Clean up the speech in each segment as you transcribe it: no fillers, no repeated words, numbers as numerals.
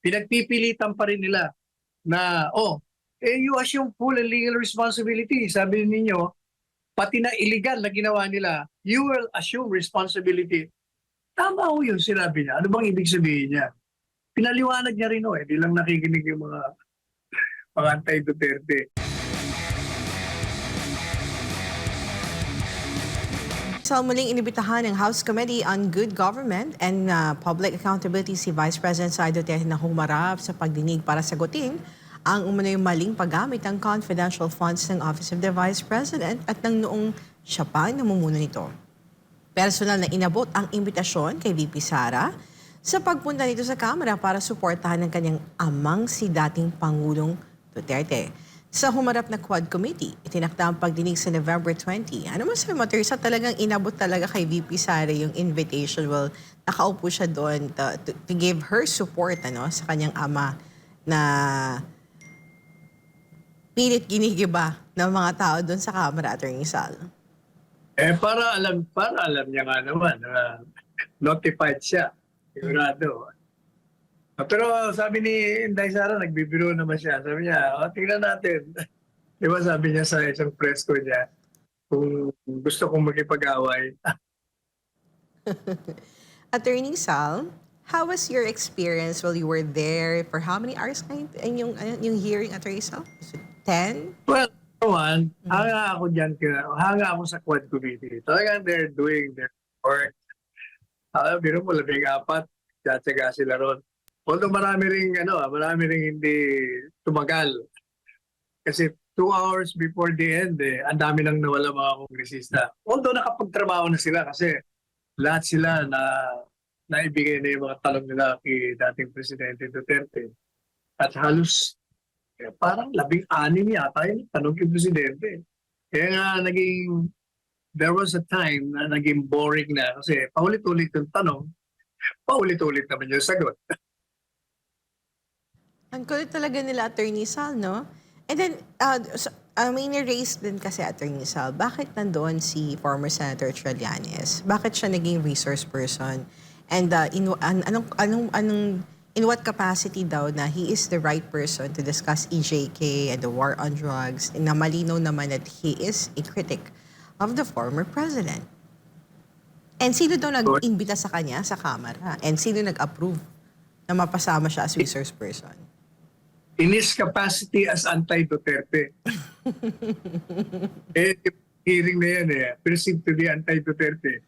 pinagpipilitan pa rin nila na, you assume full and legal responsibility. Sabi ninyo, pati na illegal na ginawa nila, you will assume responsibility. Tama ho yun, sinabi niya. Ano bang ibig sabihin niya? Pinaliwanag niya rin di lang nakikinig yung mga anti-Duterte. Sa muling inibitahan ng House Committee on Good Government and Public Accountability si Vice President Sara Duterte na humarap sa pagdinig para sagutin ang umano'y maling paggamit ng confidential funds ng Office of the Vice President at ng noong siya pa namumuno nito. Personal na inabot ang imbitasyon kay VP Sara sa pagpunta nito sa Kamara para suportahan ng kanyang amang si dating Pangulong Duterte. Sa humarap na Quad Committee, itinakda ang pagdinig sa November 20. Ano masabi mo, Teresa, talagang inabot talaga kay VP Sara yung invitation? Well, nakaupo siya doon to give her support sa kanyang ama na pilit ginigiba ng mga tao doon sa Kamara, Attorney Sal. Para alam niya nga naman, notified siya, sigurado. Pero sabi ni Inday Sara, nagbibiro naman siya. Sabi niya, tingnan natin. Di ba sabi niya sa isang press ko niya, kung gusto kong magipag-away. Attorney Sal, how was your experience while you were there? For how many hours na yung hearing, Attorney Sal? Is it 10? Well, hanga ako dyan. Hanga ako sa Quad Committee. Talagang they're doing their work. Biro mo, 14, tsatsaga sila ron. Although marami ring hindi tumagal. Kasi 2 hours before the end, ang dami nang nawala mga kongresista. Although nakapagtrabaho na sila kasi lahat sila naibigay na yung mga tanong nila kay dating Presidente Duterte. At halos parang 16 yata yung tanong kay Presidente. Kaya nga there was a time na naging boring na kasi paulit-ulit yung tanong, paulit-ulit naman yung sagot. Ang kulit talaga nila, Attorney Sal, no? And then, may ni-raise din kasi, Attorney Sal, bakit nandoon si former Senator Trillanes? Bakit siya naging resource person? And in what capacity daw na he is the right person to discuss EJK and the war on drugs, na malinaw naman that he is a critic of the former president? And sino daw nag-imbita sa kanya sa Kamara? And sino nag-approve na mapasama siya as resource person? In his capacity as anti-Duterte. Hearing na yan perceived to be anti-Duterte.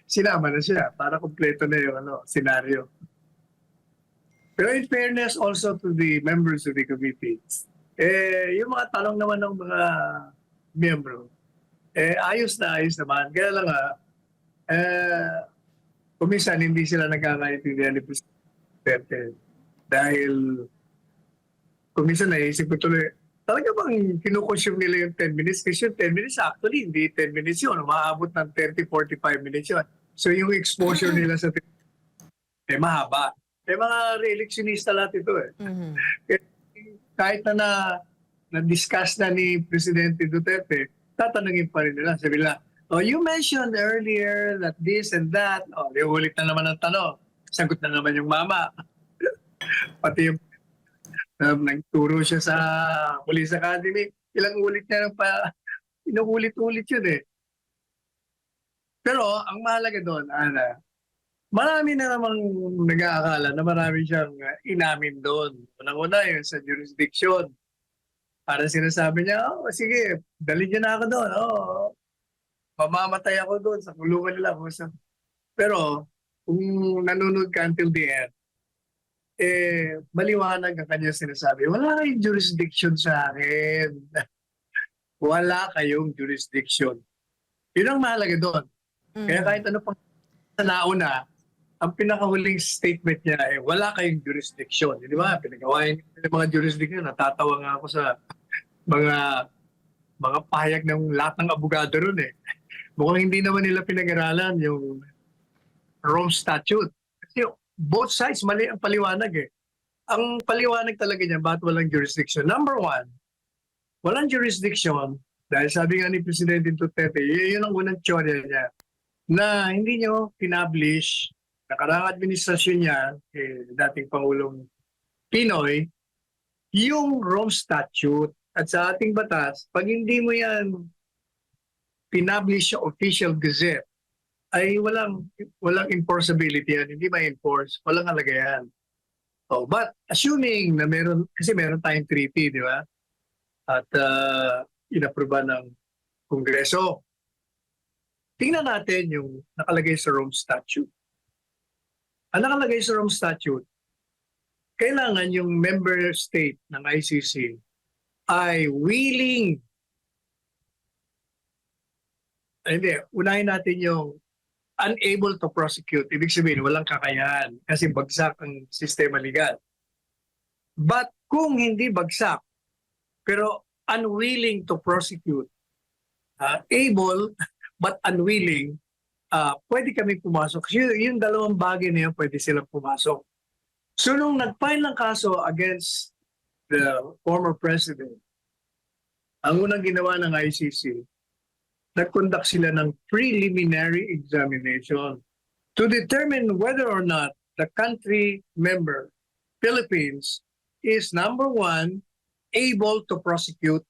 Sinama na siya para kompleto na yung senaryo. Pero in fairness also to the members of the committee, yung mga tanong naman ng mga miyembro, ayos naman. Kaya lang kuminsan hindi sila nagkakaintindihan ni Presidente Duterte dahil kuminsan naisip ko tuloy, talaga bang kinukonsume nila yung 10 minutes? Kasi yung 10 minutes actually, hindi 10 minutes yun. Maabot ng 30-45 minutes yun. So yung exposure nila sa mahaba. Mga re-electionista lahat ito Kahit na-discuss na ni Presidente Duterte, tatanungin pa rin nila. Sabi nila, you mentioned earlier that this and that. Ulit na naman ang tanong. Sagot na naman yung mama. Pati yung nagturo siya sa Police Academy. Ilang ulit niya inuulit-ulit yun Pero ang mahalaga doon, marami na namang nag-aakala na marami siyang inamin doon. Unang-una yun sa jurisdiction. Para sinasabi niya, sige, dalhin niyo na ako doon. Mamamatay ako doon sa kulungan nila. Pero kung nanonood ka until the end, maliwanag ang kanyang sinasabi. Wala kayong jurisdiction sa akin. Wala kayong jurisdiction. Yun ang mahalaga doon. Kaya kahit ano pang sa nauna, ang pinakahuling statement niya wala kayong jurisdiction. Di ba? Pinagawain ng mga jurisdiction. Natatawa nga ako sa mga pahayag ng lahat ng abogado ron Mukhang hindi naman nila pinag-aralan yung Rome Statute. Kasi both sides, mali ang paliwanag Ang paliwanag talaga niya, bakit walang jurisdiction? Number 1, walang jurisdiction dahil sabi nga ni Presidente Duterte, yun ang unang teorya niya, na hindi niyo pinablish nakaraang administrasyon niya, dating Pangulong Pinoy, yung Rome Statute at sa ating batas, pag hindi mo yan pinablish sa official gazette, ay walang enforceability yan, hindi ma-enforce, walang halaga yan. Oh, but assuming na kasi meron tayong treaty, di ba? At inaproba ng Kongreso. Tingnan natin yung nakalagay sa Rome Statute. Ang nakalagay sa Rome Statute, kailangan yung member state ng ICC ay willing. Unahin natin yung unable to prosecute. Ibig sabihin, walang kakayahan kasi bagsak ang sistema legal. But kung hindi bagsak, pero unwilling to prosecute, able but unwilling, pwede kami pumasok. Yung dalawang bagay na yun, pwede silang pumasok. So nung nag-file ng kaso against the former president, ang unang ginawa ng ICC, nag-conduct sila ng preliminary examination to determine whether or not the country member, Philippines, is number one, able to prosecute.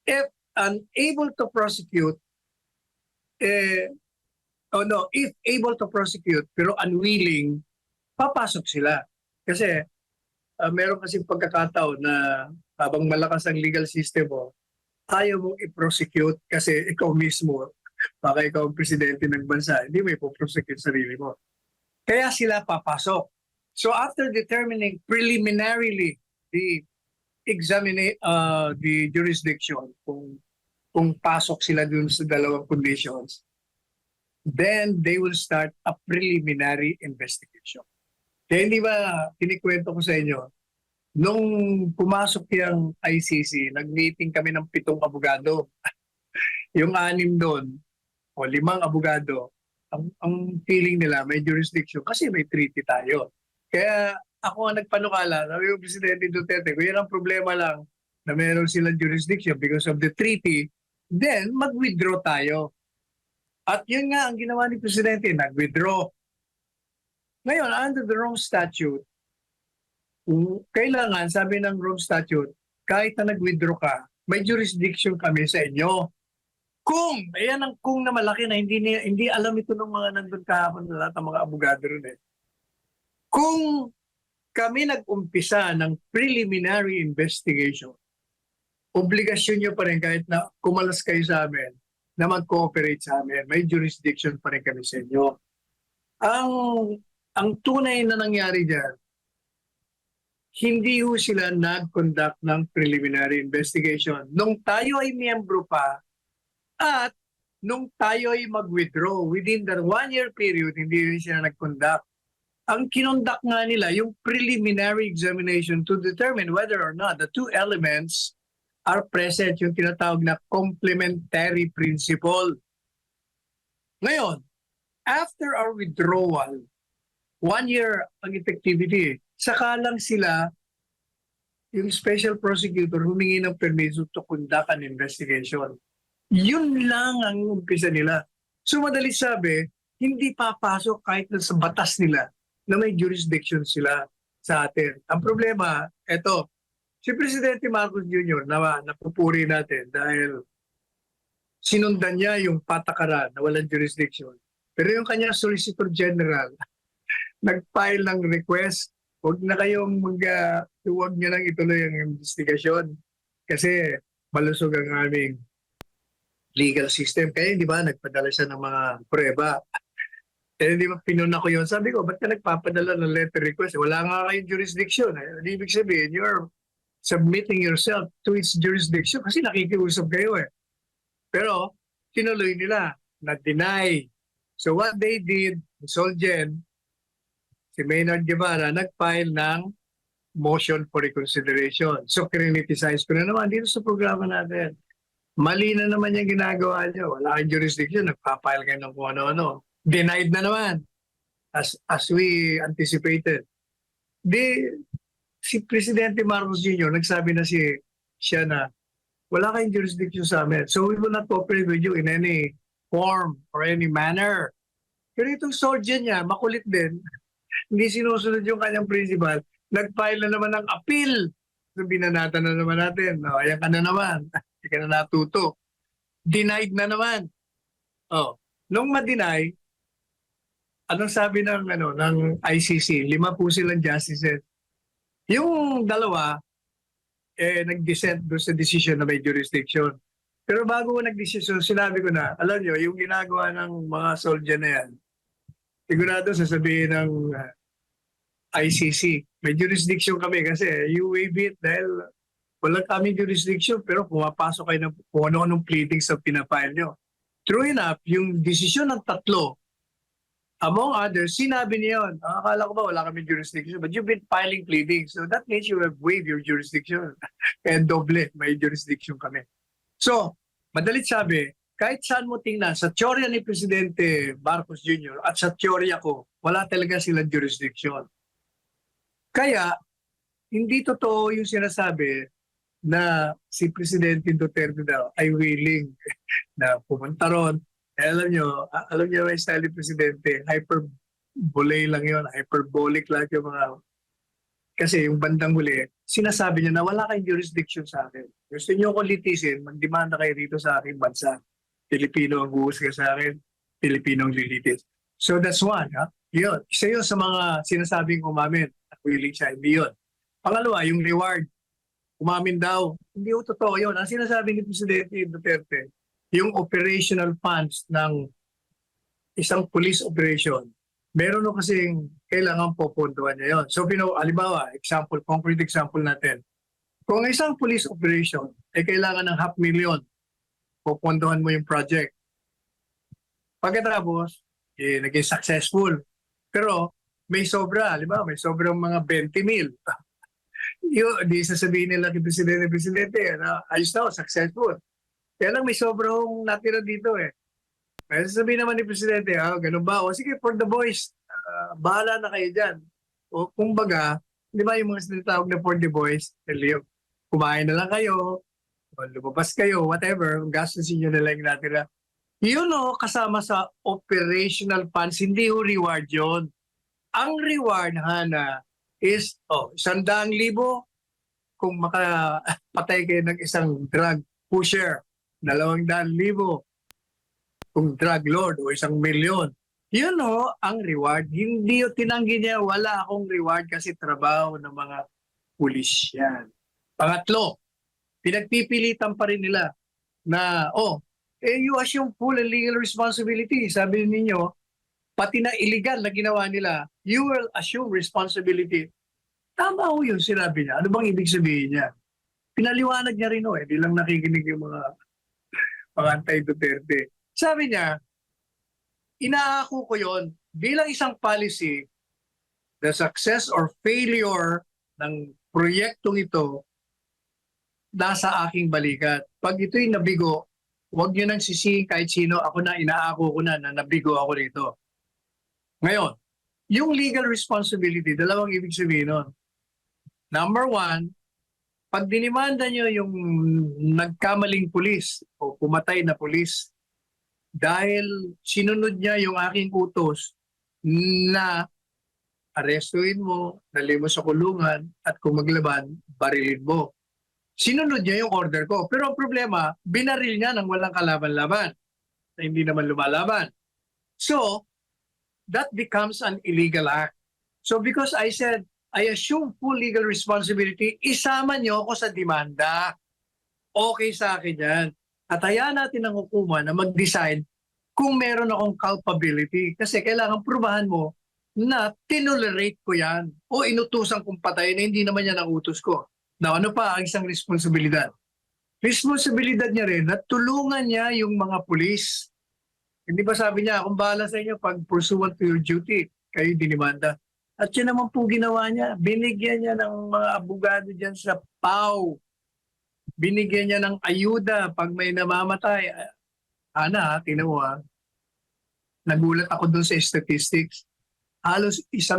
If unable to prosecute, if able to prosecute pero unwilling, papasok sila. Kasi meron kasi pagkakataon na habang malakas ang legal system mo, ayaw mong i-prosecute kasi ikaw mismo, baka ikaw ang presidente ng bansa, hindi mo ipoprosecute sarili mo. Kaya sila papasok. So after determining preliminarily the jurisdiction, kung pasok sila dun sa dalawang conditions, then they will start a preliminary investigation. Kaya hindi ba kinikwento ko sa inyo, nung pumasok yung ICC, nag-meeting kami ng 7 abogado. Yung 6 doon, o 5 abogado, ang feeling nila may jurisdiction kasi may treaty tayo. Kaya ako ang nagpanukala, sabi ko, Presidente Duterte, kung yan ang problema lang na meron silang jurisdiction because of the treaty, then mag-withdraw tayo. At yun nga ang ginawa ni Presidente, nag-withdraw. Ngayon, under the Rome Statute, kailangan, sabi ng Rome Statute, kahit na nag-withdraw ka, may jurisdiction kami sa inyo. Kung, ayan ang kung na malaki na hindi alam ito ng mga nandun kahapon na lahat ng mga abogado rin eh. Kung kami nag-umpisa ng preliminary investigation, obligasyon nyo pa rin kahit na kumalas kayo sa amin na mag-cooperate sa amin, may jurisdiction pa rin kami sa inyo. Ang tunay na nangyari dyan, hindi ho sila nag-conduct ng preliminary investigation. Nung tayo ay miyembro pa at nung tayo ay mag-withdraw, within the 1-year period, hindi rin sila nag-conduct. Ang kinonduct nga nila, yung preliminary examination to determine whether or not the two elements are present, yung tinatawag na complementary principle. Ngayon, after our withdrawal, 1 year ang effectivity, saka lang sila, yung special prosecutor, humingi ng permission to conduct an investigation. Yun lang ang umpisa nila. So madali sabi, hindi papasok kahit na sa batas nila na may jurisdiction sila sa atin. Ang problema, eto, si Presidente Marcos Jr. na napupuri natin dahil sinundan niya yung patakaran na walang jurisdiction. Pero yung kanyang Solicitor General, nag-file ng request, huwag na kayong huwag niyo lang ituloy ang investigasyon kasi malusog ang aming legal system. Kaya di ba, nagpadala siya ng mga prueba. Eh, di ba, pinuna ko yun. Sabi ko, ba't ka nagpapadala ng letter request? Wala nga kayong jurisdiction. Ibig sabihin, you're submitting yourself to its jurisdiction kasi nakikiusap kayo eh. Pero, tinuloy nila, na-deny. So what they did, Solgen, si Maynard Guevara, nag-file ng motion for reconsideration. So, criniticize ko na naman dito sa programa natin. Mali na naman yung ginagawa nyo. Wala kang jurisdiction, nagpa-file kayo ng kung ano-ano. Denied na naman, as we anticipated. Si Presidente Marcos Jr., nagsabi na siya na, wala kayong jurisdiction sa amin. So, we will not cooperate with you in any form or any manner. Pero itong soldier niya, makulit din, hindi sinusunod yung kanyang principal, nag-file na naman ng appeal. So, binanatan na naman natin. O, ayan ka na naman. Hindi ka na natuto. Denied na naman. Oh, nung ma-deny, anong sabi ng ICC? 5 po silang justices. Yung dalawa, nag-dissent doon sa decision na may jurisdiction. Pero bago ko nag-decision, sinabi ko na, alam nyo, yung ginagawa ng mga soldier na yan, sigurado sasabihin ng ICC, may jurisdiction kami kasi you waive it dahil wala kami jurisdiction pero pumapasok kayo ng kung ano-anong pleadings na pinafile nyo. True enough, yung desisyon ng tatlo, among others, sinabi niya yun. Akala ko ba wala kami jurisdiction but you've been filing pleadings. So that means you have waived your jurisdiction. And doble, may jurisdiction kami. So, madalit sabi, kahit saan mo tingnan, sa teorya ni Presidente Marcos Jr. at sa teorya ko, wala talaga silang jurisdiction. Kaya, hindi totoo yung sinasabi na si Presidente Duterte daw ay willing na pumunta ron. Alam nyo may style ni Presidente, hyperbole lang yun, hyperbolic lang yung mga... Kasi yung bandang huli, sinasabi niya na wala kayong jurisdiction sa akin. Gusto niyo akong litisin, magdemanda kayo rito sa aking bansa. Pilipino ang huhusga sa akin, Pilipino ang lilitis. So that's one. Ha? Yun. Isa yun sa mga sinasabing umamin at willing siya. Hindi yun. Pangalawa, yung reward. Umamin daw. Hindi yung totoo yun. Ang sinasabi ni Presidente Duterte, yung operational funds ng isang police operation, meron no kasing kailangan popondohan niya yun. So, halimbawa, concrete example natin. Kung isang police operation ay kailangan ng 500,000, popondohan mo yung project. Pagkatapos, naging successful. Pero may sobra, halimbawa, may sobrang mga 20,000. Di sasabihin nila kay Presidente, ayos na, successful. Kaya lang may sobrang natira dito eh. Kaya sasabihin naman ni Presidente, ganun ba? O sige, for the boys, bahala na kayo dyan. O kumbaga, di ba yung mga sinatawag na for the boys, kumain na lang kayo, o lumabas kayo, whatever, gastusin nyo na lang yung natira. Yun kasama sa operational funds, hindi yung reward yun. Ang reward, Hana, is 100,000 kung makapatay kayo ng isang drug pusher, 200,000 kung drug lord o 1,000,000. Yun ang reward. Hindi tinanggi niya, wala akong reward kasi trabaho ng mga pulis yan. Pangatlo, pinagpipilitan pa rin nila na, you assume full and legal responsibility. Sabi ninyo, pati na illegal na ginawa nila, you will assume responsibility. Tama yung sinabi niya. Ano bang ibig sabihin niya? Pinaliwanag niya rin hindi lang nakikinig yung mga anti-Duterte. Sabi niya, inaako ko yon bilang isang policy, the success or failure ng proyektong ito nasa aking balikat. Pag ito'y nabigo, huwag niyo nang sisihin kahit sino, ako na, inaako ko na nabigo ako rito. Ngayon, yung legal responsibility, dalawang ibig sabihin nun. Number one, pag dinimanda nyo yung nagkamaling pulis o pumatay na pulis dahil sinunod niya yung aking utos na arestuin mo, dalhin mo sa kulungan at kung maglaban, barilin mo. Sinunod niya yung order ko. Pero ang problema, binaril niya nang walang kalaban-laban na hindi naman lumalaban. So, that becomes an illegal act. So because I said, I assume full legal responsibility, isama niyo ako sa demanda. Okay sa akin yan. At hayaan natin ang hukuma na mag-decide kung meron akong culpability. Kasi kailangan prubahan mo na tinolerate ko yan o inutusan kong patayin na hindi naman yan ang utos ko. Now, ano pa ang isang responsibilidad? Responsibilidad niya rin na tulungan niya yung mga pulis. Hindi ba sabi niya, kung bahala sa inyo pag pursuant to your duty, kayo dinimanda. At yun naman po ginawa niya. Binigyan niya ng mga abogado dyan sa PAW. Binigyan niya ng ayuda pag may namamatay. Tingnan mo nagulat ako dun sa statistics. Halos 1,000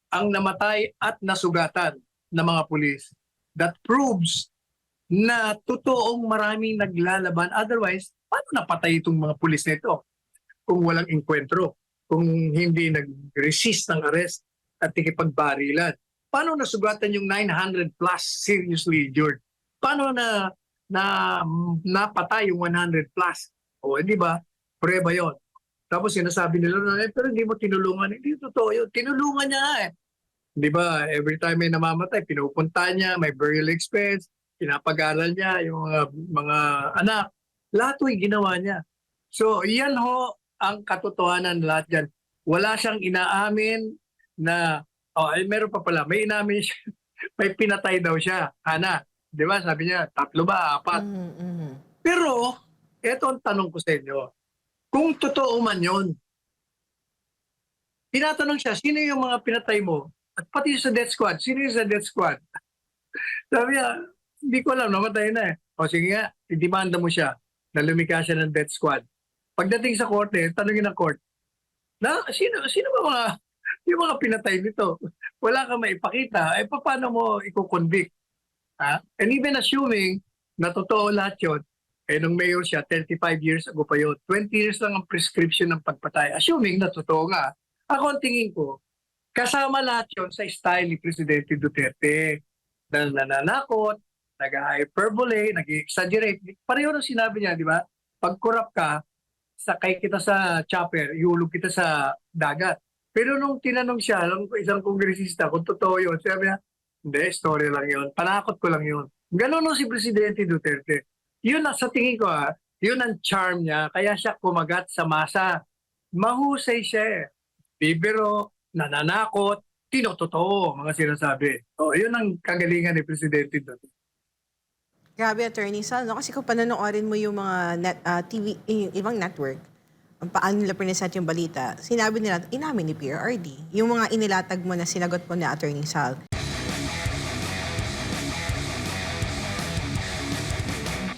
ang namatay at nasugatan ng mga pulis. That proves na totoong maraming naglalaban. Otherwise, paano napatay itong mga pulis na ito? kung walang inkwentro, kung hindi nag-resist ng arrest at ikipagbarilan. Paano nasugatan yung 900 plus seriously injured? Paano na napatay yung 100 plus? O, di ba? Prueba yon. Tapos sinasabi nila na, pero hindi mo tinulungan. Hindi totoo yun. Tinulungan niya nga eh. Di ba? Every time may namamatay, pinupunta niya, may burial expense, pinapag-aral niya yung mga anak. Lahat ay ginawa niya. So, yan ho ang katotohanan lahat dyan. Wala siyang inaamin na, meron pa pala, may inaamin siya, may pinatay daw siya. Ana, di ba? Sabi niya, 3 ba, 4. Pero, eto ang tanong ko sa inyo. Kung totoo man yun, tinatanong siya, sino yung mga pinatay mo? At pati sa death squad, sino yung sa death squad? Sabi niya, hindi ko alam, namatay na eh. O sige nga, idemanda mo siya na lumika siya ng death squad. Pagdating sa korte, tanongin ng court, sino ba yung mga pinatay nito? Wala kang maipakita, paano mo i-convict? And even assuming na totoo lahat yun, nung mayor siya, 35 years ago pa yun, 20 years lang ang prescription ng pagpatay. Assuming na totoo nga, ako ang tingin ko, kasama lahat yun sa style ni Presidente Duterte na nananakot, nag-hyperbole, nag-exaggerate. Pareho nang sinabi niya, di ba? Pag corrupt ka, sakay kita sa chopper, iulog kita sa dagat. Pero nung tinanong siya, isang kongresista, kung totoo yun, sabi niya, hindi, story lang yun. Panakot ko lang yun. Ganun nung si Presidente Duterte. Yun sa tingin ko, yun ang charm niya. Kaya siya kumagat sa masa. Mahusay siya eh. Bibiro, nananakot, tinototoo, mga sinasabi. Yun ang kagalingan ni Presidente Duterte. Grabe, Attorney Sal, no? Kasi kung panonoorin mo yung mga TV, yung ibang network, paano nila present yung balita, sinabi nila, inamin ni PRRD. Yung mga inilatag mo na sinagot mo na Attorney Sal,